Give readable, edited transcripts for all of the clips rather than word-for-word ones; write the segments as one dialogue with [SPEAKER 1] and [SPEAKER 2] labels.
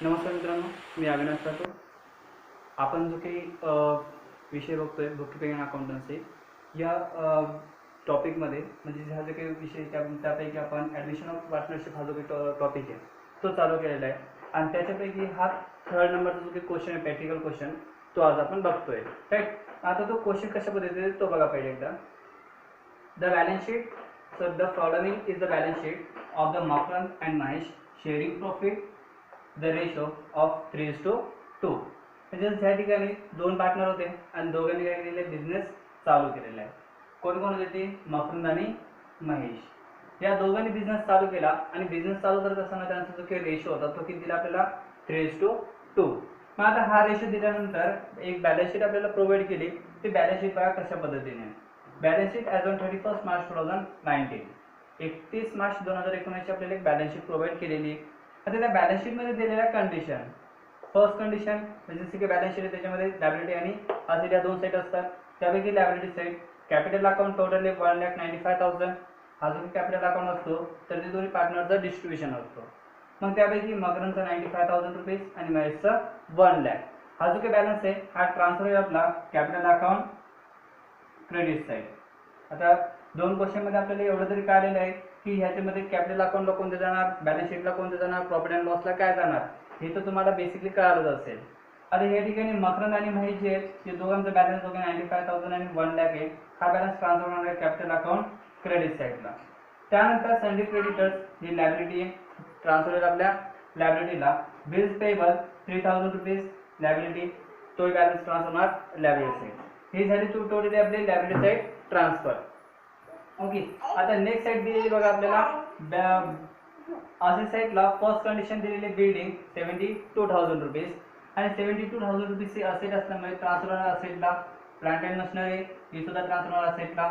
[SPEAKER 1] नमस्कार मित्रांनो, मी अविनाश राठोड. आपण जो काही विषय बघतोय बुककीपिंग अँड अकाउंटन्सी या टॉपिकमध्ये, म्हणजे हा जो काही विषय त्यापैकी आपण ॲडमिशन ऑफ पार्टनरशिप हा जो काही टॉपिक आहे तो चालू केलेला आहे. आणि त्याच्यापैकी हा 3rd नंबरचा जो काही क्वेश्चन आहे, प्रॅक्टिकल क्वेश्चन, तो आज आपण बघतोय. राईट. आता तो क्वेश्चन कशा पद्धतीने तो बघा पहिले एकदा. The balance sheet. So the following is the balance sheet of the Makarand and Mahesh sharing profit the ratio of 3:2. म्हणजे त्या ठिकाणी 2 पार्टनर होते आणि दोघांनी काय केलेले, बिझनेस चालू केलेला आहे. कोण कोण होते ते? मकरंद आणि महेश. या दोघांनी बिझनेस चालू केला आणि बिझनेस चालू करत असताना त्यांचा जो काही रेशो होता तो किती दिला आपल्याला? 3:2. मग आता हा रेशो दिल्यानंतर एक बॅलन्स शीट आपल्याला प्रोव्हाइड केली. ती बॅलन्स शीट बघा कशा पद्धतीने. Balance sheet as on 31 March 2019, 31 March 2019 आपल्याला एक बॅलन्स शीट प्रोव्हाइड केलेली. आता त्या बॅलन्स शीटमध्ये दिलेल्या कंडिशन, फर्स्ट कंडिशन म्हणजे जसे की बॅलन्स शीट आहे त्याच्यामध्ये लायबिलिटी आणि असेट या 2 साईड असतात. त्यापैकी liability side capital account totally 1,95,000 हा जो कॅपिटल अकाउंट असतो तर ते दोन्ही पार्टनरचा डिस्ट्रीब्युशन असतो. मग त्यापैकी मकरंदचा 95,000 रुपीज आणि महेशचा 1 लाख. हा जो काही बॅलन्स आहे हा ट्रान्सफर आहे आपला कॅपिटल अकाउंट क्रेडिट साईड. आता 2 क्वेश्चनमध्ये आपल्याला एवढं तरी कळलेलं आहे की ह्याच्यामध्ये कॅपिटल अकाउंटला कोणते जाणार, बॅलन्स शीटला कोणते जाणार, प्रॉफिट अँड लॉसला काय जाणार, हे तर तुम्हाला बेसिकली कळालंच असेल. आता या ठिकाणी मकरंद आणि महेश जे आहेत ते दोघांचा बॅलन्स दोघे 95,000 आणि 1 लाख आहे. हा बॅलन्स ट्रान्सफर होणार आहे कॅपिटल अकाउंट क्रेडिट साईडला. त्यानंतर सन्डी क्रेडिटर्स ही लायबिलिटी आहे, ट्रान्सफर होईल आपल्या लायबिलिटीला. बिल्स पेबल 3,000 रुपीज लायबिलिटी, तो बॅलन्स ट्रान्सफर होणार लायबिलिटी साईड. ही झाली टोटली आपली लायबिलिटी साईड ट्रान्सफर. ओके. आता नेक्स्ट साईड दिलेली बघा आपल्याला असेट साईडला. फर्स्ट कंडिशन दिलेली बिल्डिंग 72,000 रुपीज आणि 72,000 रुपीजची असेट असल्यामुळे ट्रान्सफर होणार असेटला. प्लांट अँड मशिनरी ही सुद्धा ट्रान्सफर होणार असेटला.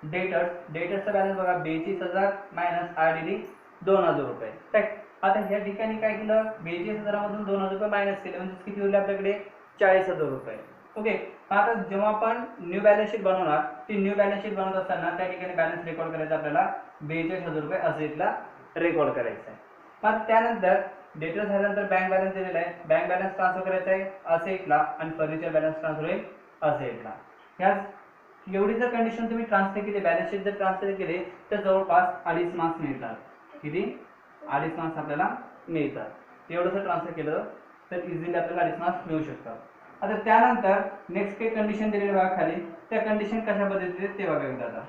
[SPEAKER 1] डेटर्सचा बॅलन्स बघा 42,000 मायनस आरडीडी 2,000 रुपये. राईट. आता ह्या ठिकाणी काय केलं, 42,000मधून 2,000 रुपये मायनस केले म्हणजे किती होईल आपल्याकडे? 40,000 रुपये. ओके. आता जेव्हा आपण न्यू बॅलन्स शीट बनवणार, ती न्यू बॅलन्स शीट बनवत असताना त्या ठिकाणी बॅलन्स रेकॉर्ड करायचा आपल्याला 42,000 रुपये असेटला रेकॉर्ड करायचा आहे. मग त्यानंतर डेटर झाल्यानंतर बँक बॅलन्स दिलेला आहे, बँक बॅलन्स ट्रान्सफर करायचा आहे असेटला आणि फर्निचर बॅलन्स ट्रान्सफर होईल असेटला. ह्या एवढी जर कंडिशन तुम्ही ट्रान्सफर केली, बॅलन्स शीट जर ट्रान्सफर केली तर जवळपास 2.5 मार्क्स मिळतात. किती? 2.5 मार्क्स आपल्याला मिळतात. एवढं जर ट्रान्सफर केलं तर इझिली आपल्याला 2.5 मार्क्स मिळू शकतात. आता त्यानंतर नेक्स्ट काही कंडिशन दिलेली बघा खाली, त्या कंडिशन कशा पद्धतीने ते बघा एकदा. आता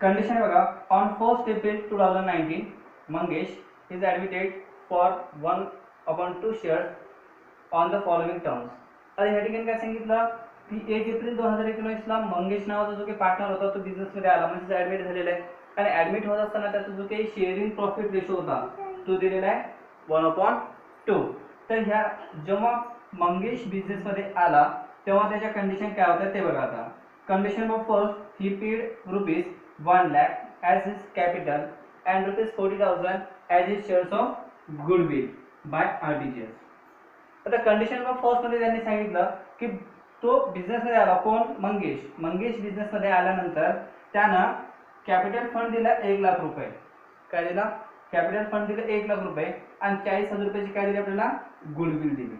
[SPEAKER 1] कंडिशन बघा. On 1st April 2019 Mangesh is admitted for 1/2 shares on the following terms. आता या ठिकाणी काय सांगितलं की 1 एप्रिल 2019ला मंगेश नावाचा जो काही पार्टनर होता तो बिझनेसमध्ये आला, म्हणजे ॲडमिट झालेला आहे. आणि ॲडमिट होत असताना त्याचा जो काही शेअरिंग प्रॉफिट रेशो होता तो दिलेला आहे 1/2. तर ह्या जेव्हा मंगेश बिझनेसमध्ये आला तेव्हा त्याच्या कंडिशन काय होत्या ते बघा. आता condition number first, he paid rupees 1 lakh as his capital and rupees 40,000 as his shares of goodwill by RTGS. आता कंडिशन नंबर फर्स्ट मध्ये त्यांनी सांगितलं की तो बिझनेसमध्ये आला. कोण? मंगेश. मंगेश बिझनेसमध्ये आल्यानंतर त्यानं कॅपिटल फंड दिला 1 लाख रुपये. काय दिला? कॅपिटल फंड दिलं 1 लाख रुपये आणि 40,000 रुपयाची काय दिली आपल्याला? गुडविल दिली.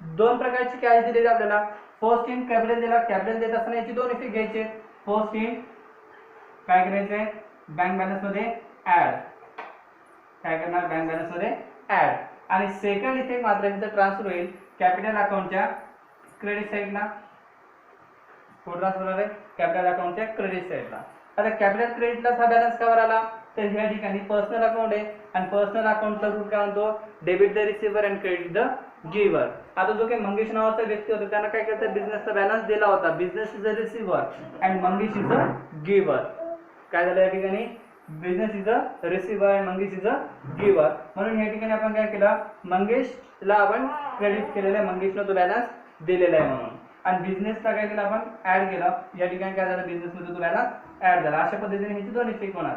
[SPEAKER 1] 2 प्रकारची कॅश दिलेली आपल्याला. फर्स्ट इन कॅपिटल दिला. कॅपिटल देत असताना याची 2 इफेक्ट घ्यायचे. फर्स्ट इन काय करायचंय, बँक बॅलन्स मध्ये ऍड. काय करणार? बँक बॅलन्स मध्ये ऍड. आणि सेकंड इफेक्ट मात्र इथं ट्रान्सफर होईल कॅपिटल अकाउंटच्या क्रेडिट साईडला. कुठे ट्रान्सफर होणार आहे? कॅपिटल अकाउंटच्या क्रेडिट साईडला. आता कॅपिटल क्रेडिटला हा बॅलन्स कावर आला तर ह्या ठिकाणी पर्सनल अकाउंट आहे आणि पर्सनल अकाउंटचा रूल काय म्हणतो? Debit the receiver and credit the giver. आता जो काही मंगेश नावाचा व्यक्ती होता त्यानं काय केलं, बिझनेसचा बॅलन्स दिला होता. Business is a receiver and Mangesh is a giver. काय झालं या ठिकाणी? बिझनेस इज अ रिसिव्हर आणि मंगेश इज अ गिव्हर. म्हणून या ठिकाणी आपण काय केलं, मंगेशला आपण क्रेडिट केलेलं आहे, मंगेशला तो बॅलन्स दिलेला आहे म्हणून. आणि बिझनेसला काय केलं आपण? ऍड केलं. या ठिकाणी काय झालं? बिझनेसमध्ये तो बॅलन्स ऍड झाला. अशा पद्धतीने ह्याची 2 इफेक्ट होणार.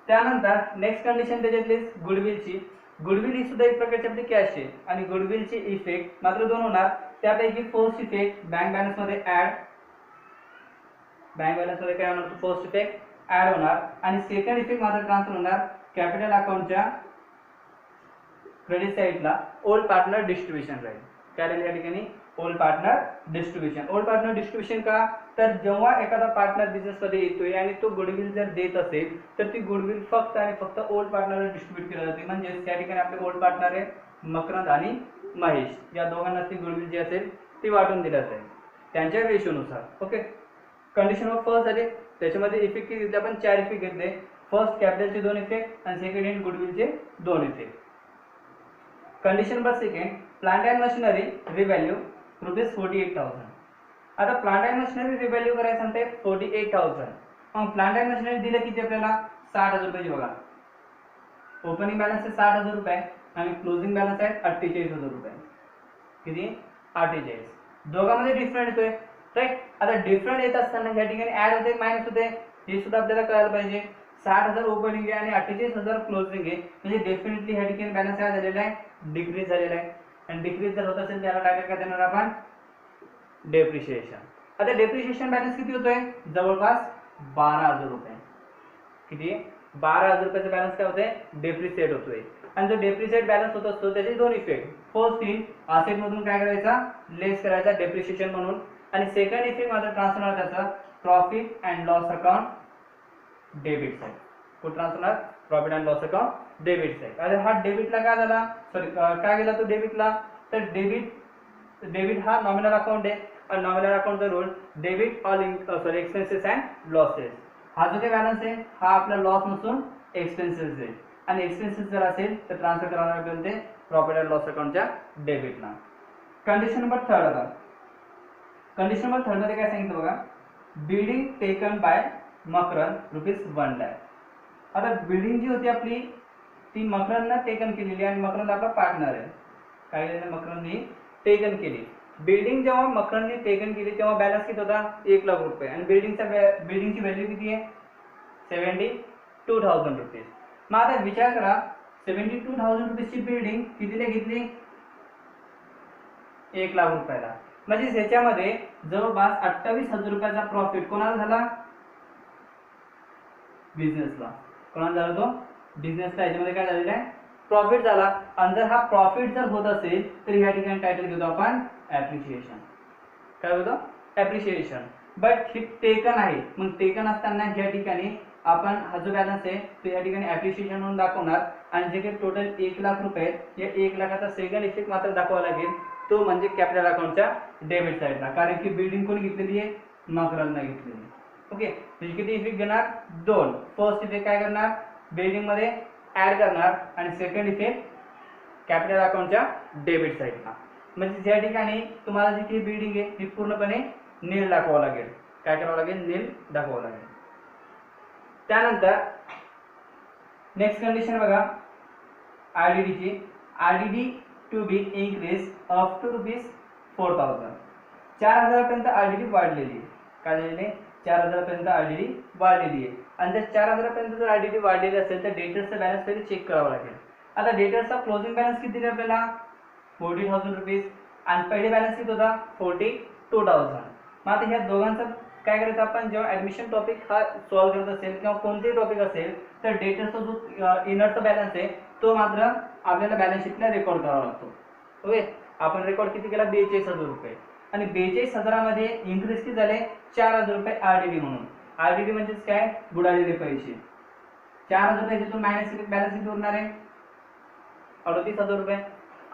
[SPEAKER 1] त्यानंतर नेक्स्ट कंडिशन त्याच्यातली गुडविलची. गुडविल ही सुद्धा एक प्रकारची आपली कॅश आहे आणि गुडविलची इफेक्ट मात्र 2 होणार. त्यापैकी फर्स्ट इफेक्ट बँक बॅलन्स मध्ये ऍड. बँक बॅलन्स मध्ये काय होणार? फर्स्ट इफेक्ट ऍड होणार आणि सेकंड इफेक्ट मात्र ट्रान्सफर होणार कॅपिटल अकाउंटच्या क्रेडिट साईडला ओल्ड पार्टनर डिस्ट्रीब्युशन राहील. काय राहील या ठिकाणी? Old partner distribution. Old partner distribution का? तर जेव्हा एखादा पार्टनर बिझनेस मध्ये येतोय आणि तो गुडविल जर देत असेल तर ती गुडविल फक्त आणि फक्त ओल्ड पार्टनरला डिस्ट्रीब्यूट केली जाते. म्हणजे त्या ठिकाणी आपले ओल्ड पार्टनर आहे मकरंद आणि महेश, या दोघांना ती गुडविल जी असेल ती वाटून दिली जाते त्यांच्या रेशोनुसार. ओके. कंडिशन ऑफ फर्स्ट झाले, त्याच्यामध्ये इफेक्ट किती घेतले आपण? 4 इफेक्ट घेतले. फर्स्ट कॅपिटलचे 2 इफेक्ट आणि सेकंड हँड गुडविलचे 2 effect. Condition number second, plant and machinery revalue ₹48,000. आता प्लांट अँड मशिनरी रिव्हॅल्यू करायचं म्हणते 48,000. मग प्लांट अँड मशिनरी दिले किती आपल्याला? 60,000 रुपये. बघा ओपनिंग बॅलन्स आहे 60,000 रुपये आणि क्लोजिंग बॅलन्स आहे 48,000 रुपये. किती? 48. दोघांमध्ये डिफरंट येतोय राईट. आता डिफरंट येत असताना या ठिकाणी ऍड होते मायनस होते हे सुद्धा आपल्याला कळायला पाहिजे. 60,000 ओपनिंग आहे आणि 48,000 क्लोजिंग आहे म्हणजे डेफिनेटली ह्या ठिकाणी बॅलन्स काय झालेला आहे? डिक्रीज झालेला आहे. आणि डिक्रीज जर होत असेल त्याला टार्गेट काय देणार आपण? डेप्रिशिएशन. आता डेप्रिशिएशन बॅलन्स किती होतोय? जवळपास 12,000 रुपये. किती? 12,000 रुपयाचा बॅलन्स काय होतोय? डेप्रिशिएट होतोय. आणि जो डेप्रिशिएट बॅलन्स होत असतो त्याचे 2 इफेक्ट. फर्स्ट थिंग असेट मधून काय करायचा? लेस करायचा डेप्रिशिएशन म्हणून. आणि सेकंड इफेक्ट मध्ये ट्रान्सफर होणार त्याचा profit and loss account debit side. कुठे ट्रान्सफर होणार? Profit and loss account debit side. आता हा डेबिटला काय झाला? सॉरी काय गेला तो डेबिटला? तर डेबिट हा नॉमिनल अकाउंट आहे आणि नॉमिनल अकाउंटचा rule debit all expenses and losses. हा जो काही बॅलन्स आहे हा आपला लॉस नसून एक्सपेन्सेस आहे आणि एक्सपेन्सेस जर असेल तर ट्रान्सफर करायला लागेल ते प्रॉफिट अँड लॉस अकाउंटच्या डेबिटला. कंडिशन नंबर 3 आता. कंडिशन नंबर 3 मध्ये काय सांगितलं बघा? Building taken by Makarand ₹1 lakh. आता बिल्डिंग जी होती आपली ती मकरंदने टेकन केलेली आणि मकरंद आपला पार्टनर आहे. काय केलं? मकरंदने टेकन केली. बिल्डिंग जेव्हा मकरंदने टेकन केली तेव्हा बॅलन्स किती होता? 1 लाख रुपये आणि बिल्डिंगची व्हॅल्यू किती आहे? 72,000 रुपये. मग आता विचार करा 72,000 रुपयाची बिल्डिंग कितीला घेतली? 1 लाख रुपयाला. म्हणजे ह्याच्यामध्ये जवळपास 28,000 रुपयाचा प्रॉफिट कोणाला झाला? बिझनेसला. कोणाला झाला तो? बिझनेसला. याच्यामध्ये काय झालेलं आहे? प्रॉफिट झाला. आणि जर हा प्रॉफिट जर होत असेल तर या ठिकाणी टायटल घेतो आपण ऍप्रिशिएशन. काय होतं? ऍप्रिशिएशन. बट ही टेकन आहे. मग टेकन असताना या ठिकाणी आपण हा जो बॅलन्स आहे तो या ठिकाणी ऍप्रिशिएशन म्हणून दाखवणार आणि जे काही टोटल 1 लाख रुपये या 1 लाखाचा सेकंड इफेक्ट मात्र दाखवावा लागेल तो म्हणजे कॅपिटल अकाउंटच्या डेबिट साइडला. कारण की बिल्डिंग कोणी घेतलेली आहे? मकरंदने घेतलेली. ओके. म्हणजे किती इफेक्ट घेणार? 2. फर्स्ट इफेक्ट काय करणार? बिल्डिंग मध्ये ऍड करणार आणि सेकंड इफेक्ट कॅपिटल अकाउंटच्या डेबिट साइडला. म्हणजे या ठिकाणी तुम्हाला जी काही बिल्डिंग आहे ही पूर्णपणे नील दाखवावं लागेल. काय करावं लागेल? नील दाखवावं लागेल. त्यानंतर नेक्स्ट कंडिशन बघा आरडीडीची. RDD to be increase up to ₹4,000. 4,000 पर्यंत आरडीडी वाढलेली आहे. काय झालेली आहे? 4,000 पर्यंत आरडीडी वाढलेली आहे. आणि जर 4,000 पर्यंत जर आरडीडी वाढलेली असेल तर डेटर्सचा बॅलन्स तरी चेक करावा लागेल. आता डेटर्सचा क्लोजिंग बॅलन्स किती आहे आपल्याला? 40,000 रुपीज आणि पहिले बॅलन्स किती होता? 42,000. मग आता ह्या दोघांचं काय करायचं आपण? जेव्हा ऍडमिशन टॉपिक हा सॉल्व्ह करत असेल किंवा कोणतेही टॉपिक असेल तर डेटर्सचा जो इनरचा बॅलन्स आहे तो मात्र आपल्याला बॅलन्स शीटला रेकॉर्ड करावा लागतो. ओके. आपण रेकॉर्ड किती केला? 42,000 रुपये. आणि 42,000 मध्ये इन्क्रीज किती झाले? 4,000 रुपये आरडीडी म्हणून. आरडीडी म्हणजेच काय? बुडालेले पैसे. 4,000 रुपये याच्यातून मायनस केले बॅलन्स किती उरणार आहे? 38,000 रुपये.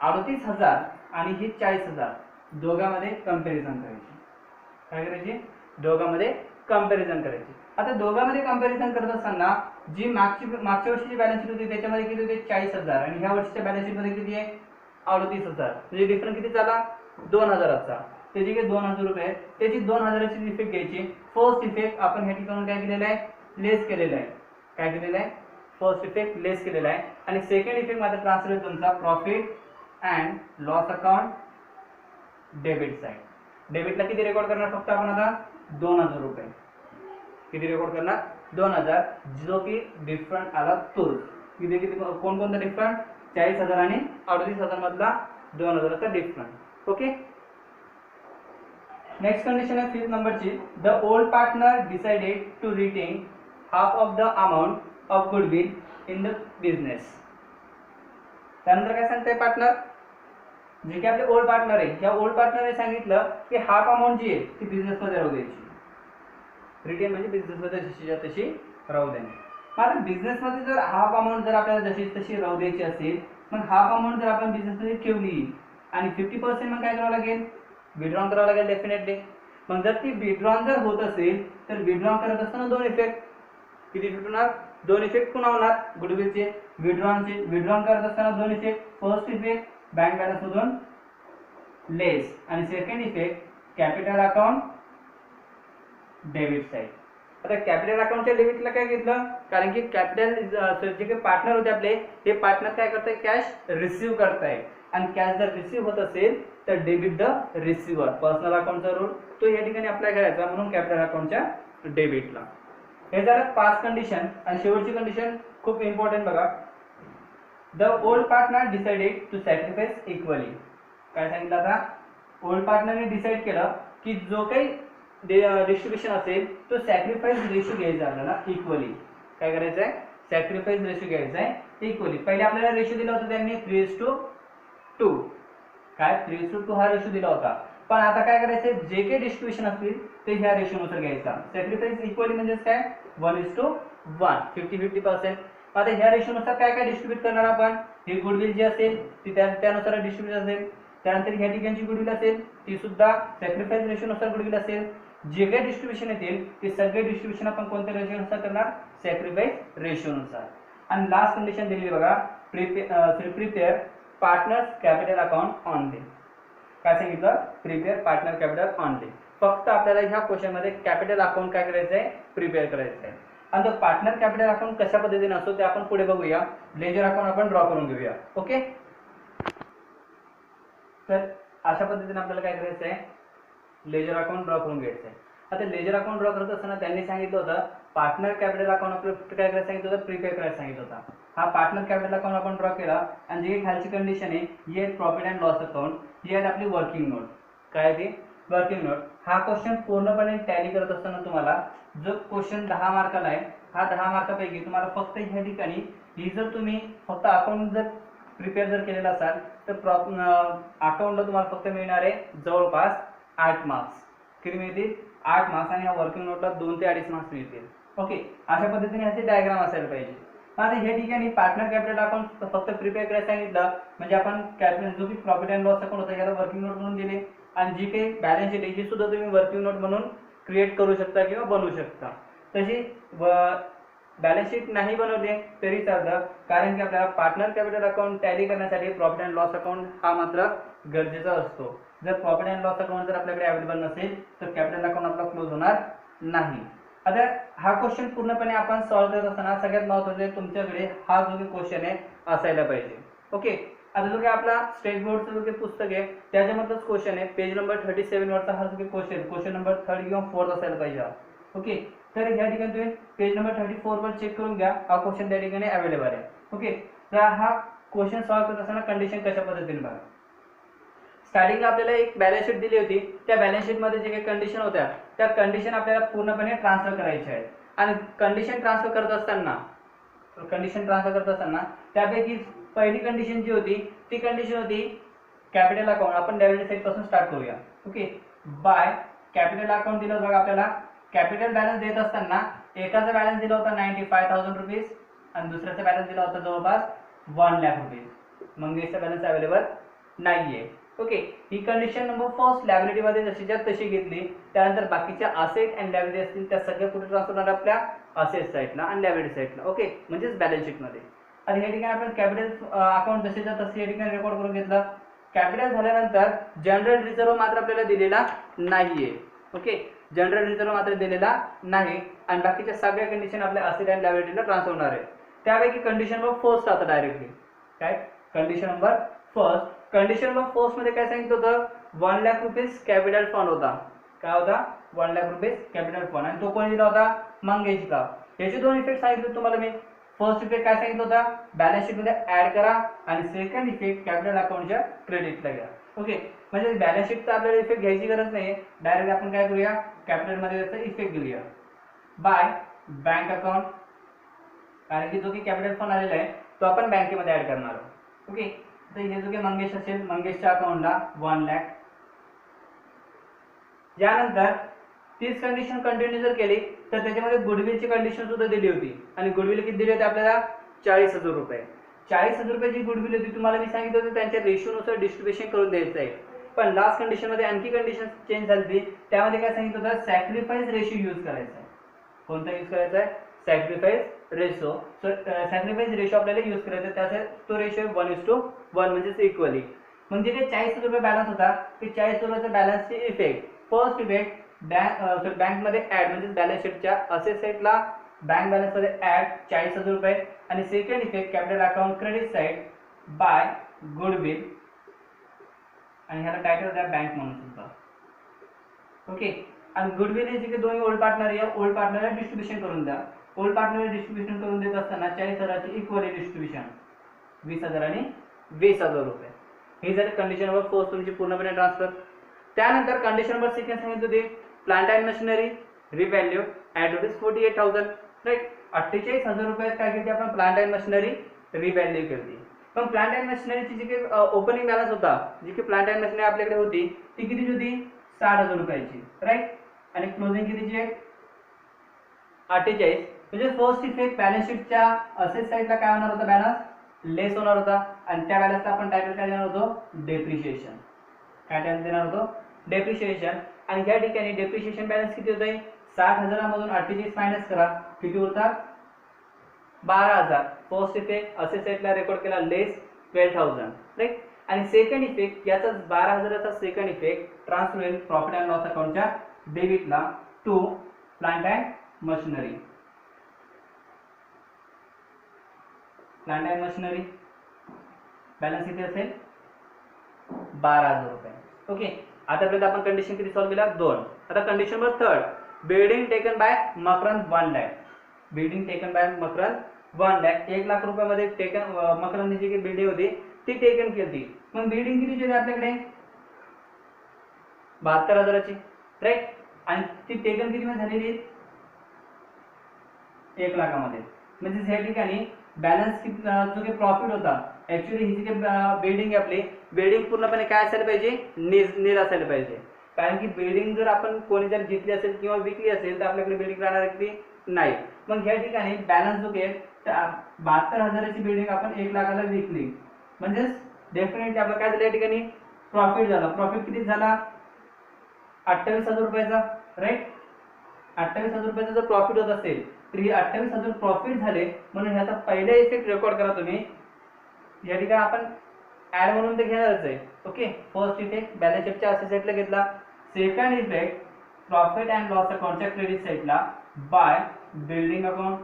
[SPEAKER 1] 38,000 आणि ही 40,000 दोघांमध्ये कंपॅरिझन करायची. काय करायची? दोघांमध्ये कंपॅरिझन करायची. आता दोघांमध्ये कंपॅरिझन करत असताना जी मागच्या वर्षीची बॅलन्स शीट होती त्याच्यामध्ये किती होते? 40,000 आणि ह्या वर्षीच्या बॅलन्स शीट मध्ये किती आहे? 38,000. म्हणजे डिफरन्स किती झाला? 2,000चा. त्याची काही 2,000 रुपये आहेत. त्याची 2,000ची इफेक्ट घ्यायची. फर्स्ट इफेक्ट आपण ह्या ठिकाणी काय केलेला आहे? लेस केलेला आहे. काय केलेलं आहे? फर्स्ट इफेक्ट लेस केलेला आहे आणि सेकंड इफेक्ट मात्र ट्रान्सफर आहे तुमचा profit and loss account debit side. डेबिटला किती रेकॉर्ड करणार फक्त आपण आता? 2,000 रुपये. किती रेकॉर्ड करणार? 2,000. जो की डिफरंट आला तो किती किती कोणकोणता डिफरंट? 40,000 आणि 38,000 मधला 2,000चा डिफरंट. ओके. नेक्स्ट कंडिशन आहे 5th नंबरची. The old partner decided to retain half of the amount of goodwill in the business. त्यानंतर काय सांगताय पार्टनर, जे की आपले ओल्ड पार्टनर आहे, या ओल्ड पार्टनरने सांगितलं की हाफ अमाऊंट जी आहे ती बिझनेसमध्ये राहू द्यायची. रिटेन म्हणजे बिझनेसमध्ये जशीच्या तशी राहू देणे. आता बिझनेसमध्ये जर हाफ अमाऊंट जर आपल्याला जशी तशी राहू द्यायची असेल, मग हाफ अमाऊंट जर आपण बिझनेसमध्ये ठेवली आणि 50% मग काय करावं लागेल, विड्रॉन करावं लागेल डेफिनेटली. मग जर ती विड्रॉन जर होत असेल तर विड्रॉन करत असताना दोन इफेक्ट, किती इफेक्ट होणार, दोन इफेक्ट पुन्हा होणार गुडविलचे विड्रॉनचे. विड्रॉन करत असताना दोन effect, first effect bank balance मधून लेस आणि second effect capital account debit side. आता कॅपिटल अकाउंटच्या डेबिटला काय घेतलं, कारण की कॅपिटल जे काही पार्टनर होते आपले, ते पार्टनर काय करताय, कॅश रिसीव्ह करताय. आणि कॅश जर रिसीव्ह होत असेल तर डेबिट द रिसिव्हर, पर्सनल अकाउंटचा रूल तो या ठिकाणी अप्लाय करायचा, म्हणून कॅपिटल अकाउंटच्या डेबिटला. हे झालं पाच कंडिशन. आणि शेवटची कंडिशन खूप इम्पॉर्टंट बघा, the old partner decided to sacrifice equally. काय सांगितलं, आता ओल्ड पार्टनरने डिसाइड केलं की जो काही डिस्ट्रीब्युशन असेल तो सॅक्रिफाइस रेशो घ्यायचा आपल्याला इक्वली. काय करायचं आहे, सॅक्रिफाइस रेशो घ्यायचा आहे इक्वली. पहिले आपल्याला रेशो दिला होता त्यांनी 3:2, काय 3:2 हा रेशो दिला होता. पण आता काय करायचं, जे काही डिस्ट्रीब्युशन असतील ते ह्या रेशोनुसार घ्यायचा. सॅक्रिफाइस इक्वली म्हणजे काय 1:1, 50-50%. आता ह्या रेशोनुसार काय काय डिस्ट्रीब्यूट करणार आपण, हे गुडविल जी असेल ती त्यानुसार डिस्ट्रीब्यूट असेल. त्यानंतर ह्या ठिकाणची गुडविल असेल ती सुद्धा सॅक्रिफाइस रेशोनुसार गुडविल असेल. जे काही डिस्ट्रीब्युशन येतील ते सगळे डिस्ट्रीब्युशन आपण कोणत्या रेशोनुसार करणार, सॅक्रिफाइस रेशोनुसार. आणि लास्ट कंडिशन दिलेली बघा, prepare partners capital account only. काय सांगितलं, प्रिपेअर पार्टनर कॅपिटल ऑनली. फक्त आपल्याला ह्या क्वेश्चन मध्ये कॅपिटल अकाउंट काय करायचं आहे, प्रिपेअर करायचं आहे. आणि तो पार्टनर कॅपिटल अकाउंट कशा पद्धतीने असतो ते आपण पुढे बघूया. लेजर अकाउंट आपण ड्रॉ करून घेऊया. ओके, तर अशा पद्धतीने आपल्याला काय करायचं आहे, लेजर अकाउंट ड्रॉ करून घ्यायचं आहे. आता लेजर अकाउंट ड्रॉ करत असताना त्यांनी सांगितलं होतं पार्टनर कॅपिटल अकाउंट आपलं काय करायला सांगितलं होतं, प्रिपेअर करायला सांगितलं होतं. हा पार्टनर कॅपिटल अकाउंट आपण ड्रॉ केला. आणि जी खालची कंडिशन आहे ही आहे प्रॉफिट अँड लॉस अकाउंट, ही आहे आपली वर्किंग नोट. काय ती वर्किंग नोट. हा क्वेश्चन पूर्णपणे टॅली करत असताना तुम्हाला जो क्वेश्चन 10 मार्काला आहे, हा 10 मार्कापैकी तुम्हाला फक्त ह्या ठिकाणी ही जर तुम्ही फक्त अकाउंट जर प्रिपेअर जर केलेला असाल तर अकाउंटला तुम्हाला फक्त मिळणार आहे जवळपास 8 मार्क्स. किती मिळतील, 8 मार्क्स. आणि या वर्किंग नोटला 2 ते 2.5 मार्क्स मिळतील. ओके, अशा पद्धतीने ह्याचे डायग्राम असायला पाहिजे. आता ह्या ठिकाणी पार्टनर कॅपिटल अकाउंट फक्त प्रिपेअर करायला सांगितलं म्हणजे आपण कॅपिटल जो की प्रॉफिट अँड लॉस अकाउंट होता याला वर्किंग नोट म्हणून दिले. आणि जी काही बॅलन्स शीट आहे ही सुद्धा तुम्ही वर्किंग नोट म्हणून क्रिएट करू शकता किंवा बनवू शकता. तशी बॅलन्स शीट नाही बनवले तरी चालतं, कारण की आपल्याला पार्टनर कॅपिटल अकाउंट टॅली करण्यासाठी प्रॉफिट अँड लॉस अकाउंट हा मात्र गरजेचा असतो. जर प्रॉफिट अँड लॉस अकाउंट जर आपल्याकडे अवेलेबल नसेल तर कॅपिटल अकाउंट आपला क्लोज होणार नाही. आता हा क्वेश्चन पूर्णपणे आपण सॉल्व्ह करत असताना सगळ्यात महत्त्वाचं आहे तुमच्याकडे हा जो काही क्वेश्चन आहे असायला पाहिजे. ओके, आता जो काही आपला स्टेट बोर्डचं जो काही पुस्तक आहे त्याच्यामधलाच क्वेश्चन आहे, पेज नंबर 37 वरचा हा जो काही क्वेश्चन नंबर 3 किंवा 4 असायला पाहिजे. ओके, तर या ठिकाणी तुम्ही पेज नंबर 34 वर चेक करून घ्या, हा क्वेश्चन त्या ठिकाणी अवेलेबल आहे. ओके, तर हा क्वेश्चन सॉल्व्ह करत असताना कंडिशन कशा पद्धतीने बघा. स्टार्टिंगला आपल्याला एक बॅलन्स शीट दिली होती, त्या बॅलन्स शीट मध्ये जे काही कंडिशन होत्या त्या कंडिशन आपल्याला पूर्णपणे ट्रान्सफर करायच्या आहेत. आणि कंडिशन ट्रान्सफर करत असताना त्यापैकी पहिली कंडिशन जी होती ती कंडिशन होती कॅपिटल अकाउंट. आपण डेबिट साइड पासून स्टार्ट करूया. ओके, बाय कॅपिटल अकाउंट दिलं बघा आपल्याला. कॅपिटल बॅलन्स देत असताना एकाचा बॅलन्स दिला होता 95,000 रुपीज आणि दुसऱ्याचा बॅलन्स दिला होता जवळपास 1 लाख रुपीज. मंगेशचा बॅलन्स अवेलेबल नाहीये. ओके, ही कंडिशन नंबर फर्स्ट लायबिलिटी मध्ये जशीच्या तशी घेतली. त्यानंतर बाकीच्या असेट अँड लायबिलिटी असतील त्या सगळ्या कुठे ट्रान्सफर होणार, आपल्या असेट साईडला आणि लायबिलिटी साईडला. ओके, म्हणजेच बॅलन्स शीट मध्ये. आणि या ठिकाणी आपण कॅपिटल अकाउंट जशीच्या तशी या ठिकाणी रेकॉर्ड करून घेतलं. कॅपिटल झाल्यानंतर जनरल रिझर्व्ह मात्र आपल्याला दिलेला नाहीये. ओके, जनरल रिझर्व्ह मात्र दिलेला नाही. आणि बाकीच्या सगळ्या कंडिशन आपल्या असेट अँड लायबिलिटीला ट्रान्सफर होणार आहे. त्यापैकी कंडिशन नंबर फर्स्ट आता डायरेक्टली काय condition number first. Condition number first मध्ये काय सांगितलं होतं, 1 लाख रुपीज कॅपिटल फंड होता. काय होता, 1 लाख रुपीज कॅपिटल फंड. आणि तो कोणी दिला होता, मंगेशला. याचे दोन इफेक्ट सांगितले तुम्हाला मी. फर्स्ट इफेक्ट काय सांगितलं होता, बॅलन्स शीट मध्ये ऍड करा. आणि सेकंड इफेक्ट कॅपिटल अकाउंटच्या क्रेडिटला घ्या. ओके, म्हणजे बॅलन्स शीटचा आपल्याला इफेक्ट घ्यायची गरज नाही, डायरेक्ट आपण काय करूया कॅपिटल मध्ये त्याचा इफेक्ट घेऊया. बाय बँक अकाउंट, कारण की जो की कॅपिटल फंड आलेला आहे तो आपण बँकेमध्ये ऍड करणार आहोत. ओके, तर हे जो की मंगेश असेल, मंगेशच्या अकाउंटला 1 लाख. यानंतर तीच कंडिशन कंटिन्यू जर केली तर त्याच्यामध्ये गुडविलची कंडिशन सुद्धा दिली होती, आणि गुडविल किती दिली होती आपल्याला 40,000 रुपये. 40,000 रुपये जी गुडविल होती तुम्हाला मी सांगितलं होतं त्यांच्या रेशोनुसार डिस्ट्रीब्युशन करून द्यायचं आहे. पण लास्ट कंडिशन मध्ये आणखी कंडिशन चेंज झाली, त्यामध्ये काय सांगितलं होतं, सॅक्रिफाईस रेशो यूज करायचा आहे. कोणता यूज करायचा आहे, सॅक्रिफाईस रेशो. सॅक्रिफाईस रेशो आपल्याला यूज करायचा आहे, त्याचा तो रेशो 1:1 म्हणजेच इक्वली. म्हणजे ते 40,000 रुपये बॅलन्स होता, ते 40,000 रुपयाचा बॅलन्सचे इफेक्ट, फर्स्ट इफेक्ट बँक मध्ये ऍड म्हणजे बॅलन्स शीटच्या असेट साईडला बँक बॅलन्स मध्ये ऍड 40,000 रुपये, आणि second effect capital account credit side by goodwill, आणि ह्याला टायटल द्या बँक म्हणून सुद्धा. ओके, आणि गुडविल हे जे काही दोन्ही ओल्ड पार्टनर आहे, ओल्ड पार्टनरला डिस्ट्रीब्युशन करून द्या. ओल्ड पार्टनरला डिस्ट्रीब्युशन करून देत असताना 40,000ची इक्वली डिस्ट्रीब्युशन 20,000 आणि 20,000 रुपये. ही झाली कंडिशन नंबर 4 तुमची पूर्णपणे ट्रान्सफर. त्यानंतर कंडिशन नंबर 2 सांगितलं होते plant and machinery revalue at ₹48,000. Right, 48,000 रुपयात काय केली आपण, प्लांट अँड मशिनरी रिव्हॅल्यू केली. पण प्लांट अँड मशिनरीची जी काही ओपनिंग बॅलन्स होता, जी काही प्लांट अँड मशिनरी आपल्याकडे होती ती कितीची होती, 60,000 रुपयाची. राईट, आणि क्लोजिंग कितीची आहे, 48. म्हणजे फर्स्ट इफेक्ट बॅलन्स शीटच्या असेट साईडला काय होणार होता, बॅलन्स लेस होणार होता, आणि त्या बॅलन्सला आपण टायटल काय देणार होतो, डेप्रिशिएशन. काय टायटल देणार होतो, डेप्रिशिएशन. आणि या ठिकाणी डेप्रिशिएशन बॅलन्स किती होत आहे, 60,000 मधून 48 मायनस करा, किती होतात 12,000. फर्स्ट इफेक्ट असेट साईडला रेकॉर्ड केला लेस 12,000. राईट, आणि सेकंड इफेक्ट याचा 12,000चा सेकंड इफेक्ट ट्रान्सफर होईल प्रॉफिट अँड लॉस अकाउंटच्या डेबिटला to plant and machinery. Plant and machinery balance किती असेल, 12,000 रुपये. ओके, आतापर्यंत आपण कंडिशन किती सॉल्व्ह केल्या, 2. आता condition number 3, building taken by Makarand 1 lakh. Building taken by Makarand 1 lakh, 1 lakh रुपयामध्ये टेकन मकरंदची जी बिल्डिंग होती ती टेकन केली. मग बिल्डिंग कितीची होती आपल्याकडे, 72,000ची. राईट, आणि ती टेकन किती मध्ये झालेली, 1 लाखामध्ये. म्हणजे या ठिकाणी बॅलन्स जो काही प्रॉफिट होता, ऍक्च्युअली ही जी काही बिल्डिंग आपली बिल्डिंग पूर्णपणे काय असायला पाहिजे, नील असायला पाहिजे. कारण की बिल्डिंग जर आपण कोणी जर घेतली असेल किंवा विकली असेल तर आपल्याकडे बिल्डिंग राहणार की नाही. मग या ठिकाणी बॅलन्स जो काही 72,000ची बिल्डिंग आपण 1 लाखाला विकली, म्हणजे डेफिनेटली आपलं काय झालं या ठिकाणी, प्रॉफिट झाला. प्रॉफिट किती झाला, 28,000 रुपयाचा. राईट, 28,000 रुपयाचा जर प्रॉफिट होत असेल तर 28,000 प्रॉफिट झाले, म्हणून ह्याचा पहिला इफेक्ट रेकॉर्ड करा तुम्ही. या ठिकाणी आपण ऍड म्हणून ते घेणारच आहे. ओके, फर्स्ट इफेक्ट बॅलन्स शीटच्या असेट साईडला घेतला, second effect profit and loss अकाउंटच्या क्रेडिट साईडला बाय बिल्डिंग अकाउंट.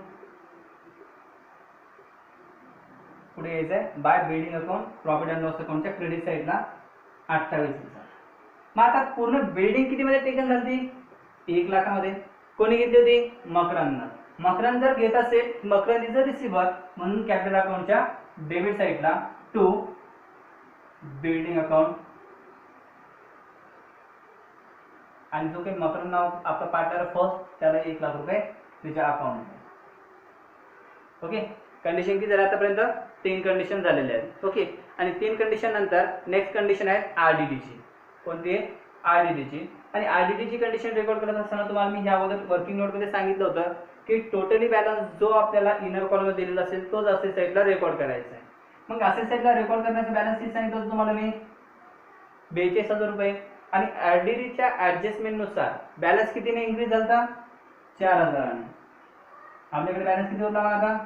[SPEAKER 1] पुढे यायचं आहे by building account profit and loss अकाउंटच्या क्रेडिट साईडला 28,000. मग आता पूर्ण बिल्डिंग किती मध्ये टेकन झाली, 1 लाखामध्ये. कोणी घेतली होती, मकरंदनं. मकरंद जर घेत असेल, मकरंद इज अ रिसिव्हर, म्हणून कॅपिटल अकाउंटच्या डेबिट साईडला टू बिल्डिंग अकाउंट, आणि जो काही मकरंद नाव आपला पार्टनर फर्स्ट त्याला 1 लाख रुपये त्याच्या अकाउंट. ओके, कंडिशन किती झाली आतापर्यंत, 3 कंडिशन झालेले आहेत. ओके, आणि 3 कंडिशन नंतर नेक्स्ट कंडिशन आहे आरडीडीची. कोणती आहे, आरडीडीची. आणि आरडीडीची कंडिशन रेकॉर्ड करत असताना तुम्हाला मी ह्या अगोदर वर्किंग नोट मध्ये सांगितलं होतं की टोटली बॅलन्स जो आपल्याला इनर कॉलम दिलेला असेल तोच असेट साईडला रेकॉर्ड करायचा आहे. मग असेट साईडला रेकॉर्ड करण्याचा बॅलन्स शीट सांगितलं होतं तुम्हाला मी 42,000 रुपये. आणि आरडीडीच्या ऍडजस्टमेंट नुसार बॅलन्स कितीने इन्क्रीज झाला, 4,000. आपल्याकडे बॅलन्स किती होता आता,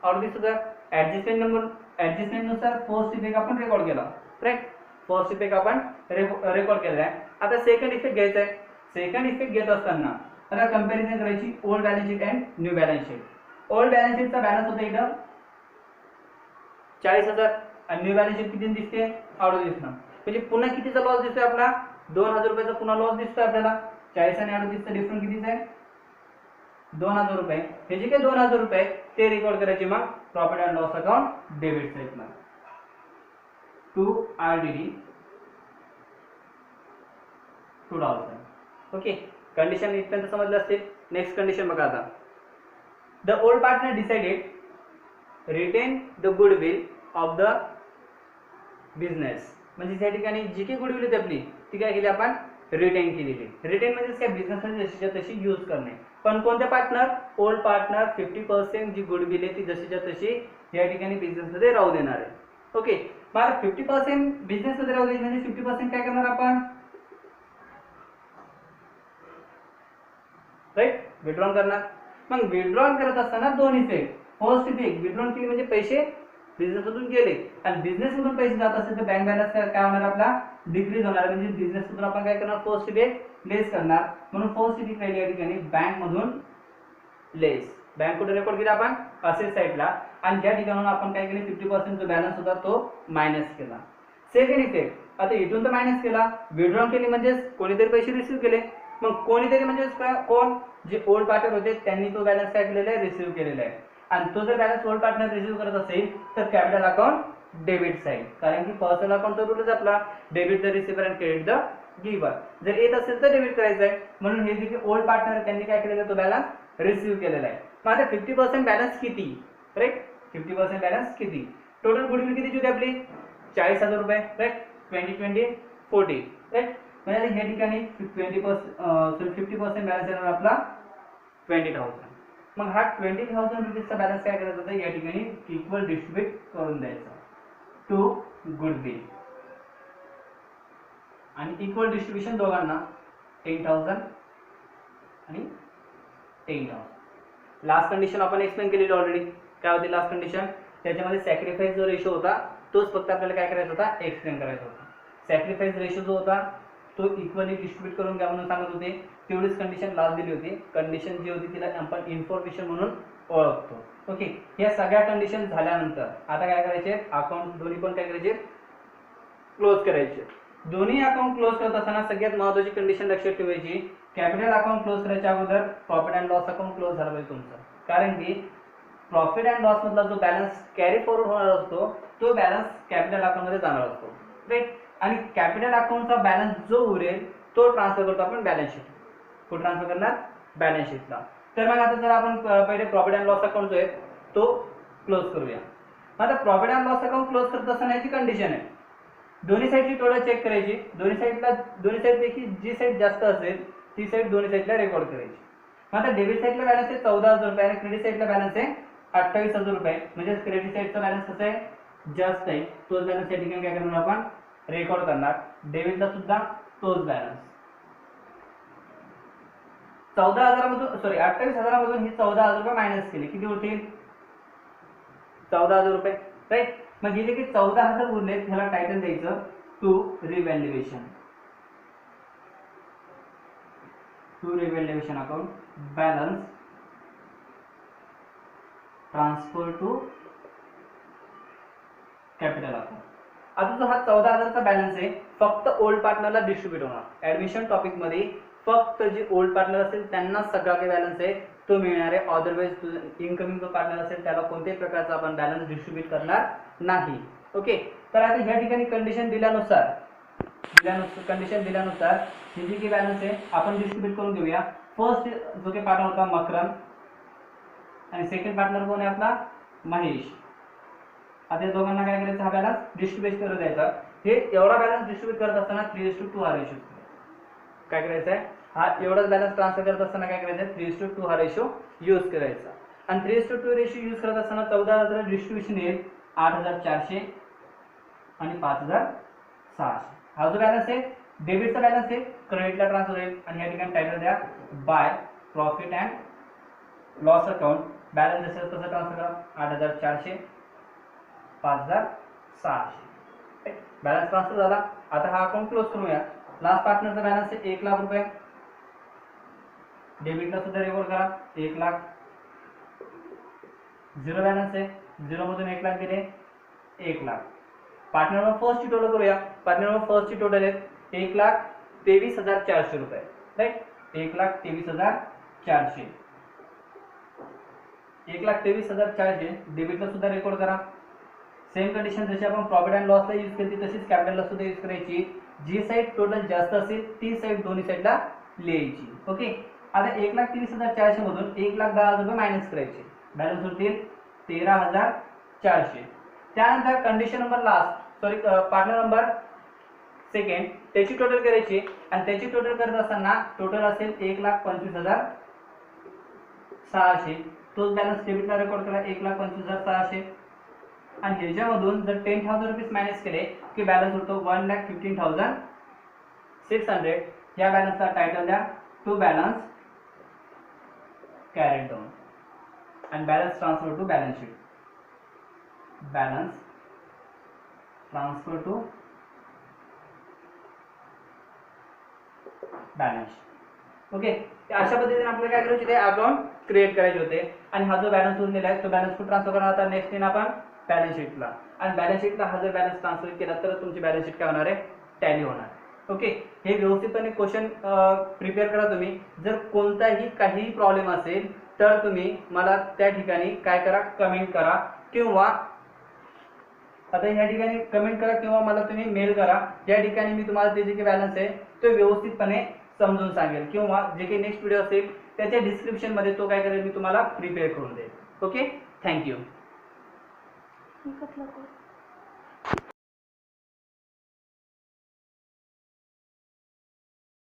[SPEAKER 1] 38,000. ऍडजस्टमेंट नुसार फर्स्ट इफेक्ट आपण रेकॉर्ड केला. राईट, फर्स्ट इफेक्ट आपण रेकॉर्ड केलेला आहे. आता सेकंड इफेक्ट घ्यायचा आहे. सेकंड इफेक्ट घेत असताना आता कंपॅरिझन करायची old balance sheet and new balance sheet. Old balance शीटचा बॅलन्स होता इथं 40,000, आणि न्यू बॅलन्स शीट किती दिसते, 38 ना. म्हणजे पुन्हा कितीचा लॉस दिसतोय आपला, 2,000 रुपयाचा पुन्हा लॉस दिसतोय आपल्याला. 40 आणि 38चा डिफरन्स कितीचा आहे, 2,000 रुपये. हे जे काही 2,000 रुपये ते रेकॉर्ड करायचे मग profit and loss account debit साईडला टू आरडीडी 2,000. ओके, कंडिशन इथपर्यंत समजलं असेल. नेक्स्ट कंडिशन बघा आता, the old partner decided retain the goodwill of the business. म्हणजे त्या ठिकाणी जी काही गुडविल होती आपली ती काय केली आपण रिटेन केलेली. रिटेन म्हणजे काय बिझनेस मध्ये जशीच्या तशी यूज करणे. पण कोणत्या पार्टनर ओल्ड पार्टनर 50% जी गुडविल आहे ती जशीच्या तशी या ठिकाणी बिझनेस मध्ये राहू देणार आहे. ओके मला 50% बिझनेस मध्ये राहू द्यायची म्हणजे 50% काय करणार आपण राईट विड्रॉन करणार. मग विड्रॉन करत असताना दोन इफेक्ट. फर्स्ट इफेक्ट विड्रॉन केली म्हणजे पैसे बिझनेस मधून गेले आणि बिझनेस मधून पैसे जात असेल तर बँक बॅलन्स काय होणार आपला डिक्रीज होणार. म्हणजे बिझनेस मधून आपण काय करणार फर्स्ट इफेक्ट लेस करणार. म्हणून फर्स्ट इफेक्ट राहिली या ठिकाणी बँक मधून लेस. बँक कुठे रेकॉर्ड केला आपण असेट साइडला आणि ज्या ठिकाणाहून आपण काय केले 50% जो बॅलन्स होता तो मायनस केला. सेकंड इफेक्ट आता इथून तर मायनस केला विड्रॉ केली म्हणजे कोणीतरी पैसे रिसीव्ह केले. मग कोणीतरी म्हणजे कोण जे ओल्ड पार्टनर होते त्यांनी तो बॅलन्स काय केलेला आहे रिसीव्ह केलेला आहे. आणि तो जर बॅलन्स ओल्ड पार्टनर रिसीव्ह करत असेल तर कॅपिटल अकाउंट डेबिट साइड. कारण की पर्सनल अकाउंटचा रूलच आपला debit the receiver and credit the giver. जर येत असेल तर डेबिट करायचं आहे. म्हणून हे जे ओल्ड पार्टनर आहे त्यांनी काय केलेलं आहे तो बॅलन्स रिसीव्ह केलेला आहे. मग आता 50% बॅलन्स किती राईट 50% बॅलन्स किती टोटल गुडविल किती होती आपली 40,000 रुपये राईट 20 40 राईट. म्हणजे या ठिकाणी 50% बॅलन्स येणार आपला 20,000. मग हा 20,000 रुपीजचा बॅलन्स काय करायचा होता या ठिकाणी इक्वल डिस्ट्रीब्यूट करून द्यायचा टू गुडविल आणि इक्वल डिस्ट्रीब्युशन दोघांना 10,000 आणि 10,000. लास्ट कंडिशन आपण एक्सप्लेन केलेली ऑलरेडी. काय होती लास्ट कंडिशन त्याच्यामध्ये सॅक्रिफाईस जो रेशो होता तोच फक्त आपल्याला काय करायचा होता एक्सप्लेन करायचा होता. सॅक्रिफाईस रेशो जो होता तो इक्वली डिस्ट्रीब्यूट करून घ्या म्हणून सांगत होते. तेवढीच कंडिशन लास्ट दिली होती. कंडिशन जी होती तिला आपण इन्फॉर्मेशन म्हणून ओळखतो. ओके या सगळ्या कंडिशन झाल्यानंतर आता काय करायचे अकाउंट दोन्ही पण काय करायचे क्लोज करायचे. दोन्ही अकाउंट क्लोज करत असताना सगळ्यात महत्त्वाची कंडिशन लक्षात ठेवायची कॅपिटल अकाउंट क्लोज करायच्या अगोदर profit and loss account close झाला पाहिजे तुमचा. कारण की प्रॉफिट अँड लॉस मधला जो बॅलन्स कॅरी फॉरवर्ड होणार असतो तो बॅलन्स कॅपिटल अकाउंट मध्ये जाणार असतो राईट. आणि कॅपिटल अकाउंटचा बॅलन्स जो उरेल तो ट्रान्सफर करतो आपण बॅलन्स शीट. कुठे ट्रान्सफर करणार बॅलन्स शीटला. तर मग आता जर आपण पहिले प्रॉफिट अँड लॉस अकाउंट जो आहे तो क्लोज करूया. आता profit and loss account close करत असताना याची कंडिशन आहे दोन्ही साईडची टोटल चेक करायची. दोन्ही साईड पैकी जी साईड जास्त असेल ती साईड दोन्ही साईडला रेकॉर्ड करायची. मग आता डेबिट साईडला बॅलन्स आहे 14,000 रुपये आणि क्रेडिट साईडला बॅलन्स आहे 28,000 रुपये. म्हणजे क्रेडिट साईडचा बॅलन्स कसा आहे जास्त आहे तोच बॅलन्स या ठिकाणी काय करणार आपण रेकॉर्ड करणार. डेबिटला सुद्धा तोच बॅलन्स 14,000 मधून 28,000 मधून ही 14,000 रुपये मायनस केले किती होतील 14,000 रुपये राईट. मग गेले की 14,000 उरले ह्याला टायटल द्यायचं to revaluation. To revaluation account balance transfer to capital account. आता जो हा 14,000चा बॅलन्स आहे फक्त ओल्ड पार्टनरला डिस्ट्रीब्यूट होणार. ऍडमिशन टॉपिक मध्ये फक्त जे ओल्ड पार्टनर असेल त्यांना सगळा काही बॅलन्स आहे तो मिळणार आहे. अदरवाइज इनकमिंग जो पार्टनर असेल त्याला कोणत्याही प्रकारचा आपण बॅलन्स डिस्ट्रीब्यूट करणार नाही. ओके तर आता ह्या ठिकाणी कंडिशन दिल्यानुसार ही जी काही बॅलन्स आहे आपण डिस्ट्रीब्यूट करून घेऊया. फर्स्ट जो काही पार्टनर होता मकरन आणि सेकंड पार्टनर कोण आहे आपला महेश. आता या दोघांना काय करायचं हा बॅलन्स डिस्ट्रीब्यूट करून द्यायचा. हे एवढा बॅलन्स डिस्ट्रीब्यूट करत असताना 3:2 हा रेशो काय करायचा आहे हा एवढाच बॅलन्स ट्रान्सफर करत असताना काय करायचं 3:2 हा रेशो यूज करायचा. आणि 3:2 रेशो यूज करत असताना 14,000 डिस्ट्रीब्युशन येईल 8,400 आणि 5,600. हा जो बॅलन्स आहे डेबिटचा बॅलन्स आहे क्रेडिटला ट्रान्सफर होईल. आणि या ठिकाणी टायटल द्या by profit and loss account. Balance असेल तसं ट्रान्सफर करा 8,400 5,600 बॅलन्स ट्रान्सफर झाला. आता हा अकाउंट क्लोज करूया. लास्ट पार्टनरचा बॅलन्स आहे 1,00,000 रुपये. डेबिटला सुद्धा रेकॉर्ड करा 1,00,000. झिरो बॅलन्स आहे 0 मधून 1,00,000 गेले 1,00,000. पार्टनर फर्स्टची टोटल करूया. पार्टनर फर्स्टची टोटल आहे 1,23,400 रुपये राईट. 1,23,400 1,23,400 डेबिटला सुद्धा रेकॉर्ड करा. सेम कंडिशन जशी आपण प्रॉफिट अँड लॉसला यूज केली तशीच कॅपिटलला सुद्धा यूज करायची. जी साईड टोटल जास्त असेल ती साईड दोन्ही साईडला लिहायची. ओके आता 1,23,400 मधून 1,10,000 रुपये मायनस करायचे. बॅलन्स उरतील 13,400. त्यानंतर condition number partner number second, त्याची टोटल करायची आणि त्याची टोटल करत असताना टोटल असेल 1,25,600. तोच बॅलन्स डेबिटला रेकॉर्ड करा 1,25,600. आणि ह्याच्यामधून जर 10,000 रुपीज मायनस केले की बॅलन्स होतो 1,15,600. या बॅलन्सला टायटल द्या to balance carried down and balance transfer to balance sheet. Balance transfer to balance sheet. Okay, अशा पद्धतीने आपल्याला काय करायचे ते अकाउंट क्रिएट करायचे होते. आणि हा जो बॅलन्स उरलेला आहे तो बॅलन्स कुठे ट्रान्सफर करणार आता नेक्स्ट इन आपण बॅलन्स शीटला. आणि बॅलन्स शीटला हा जर बॅलन्स ट्रान्सफर केला तर तुमची बॅलन्स शीट काय होणार आहे, टॅली होणार. ओके, हे व्यवस्थितपणे क्वेश्चन प्रिपेअर करा तुम्ही. जर कोणताही काही प्रॉब्लेम असेल तर तुम्ही मला त्या ठिकाणी काय करा, कमेंट करा किंवा आता ह्या ठिकाणी कमेंट करा किंवा मला तुम्ही मेल करा. या ठिकाणी मी तुम्हाला ते जे काही बॅलन्स आहे तो व्यवस्थितपणे समजून सांगेल किंवा जे काही नेक्स्ट व्हिडिओ असेल त्याच्या डिस्क्रिप्शन मध्ये तो काय करेल मी तुम्हाला प्रिपेअर करून देईल. Okay, thank you.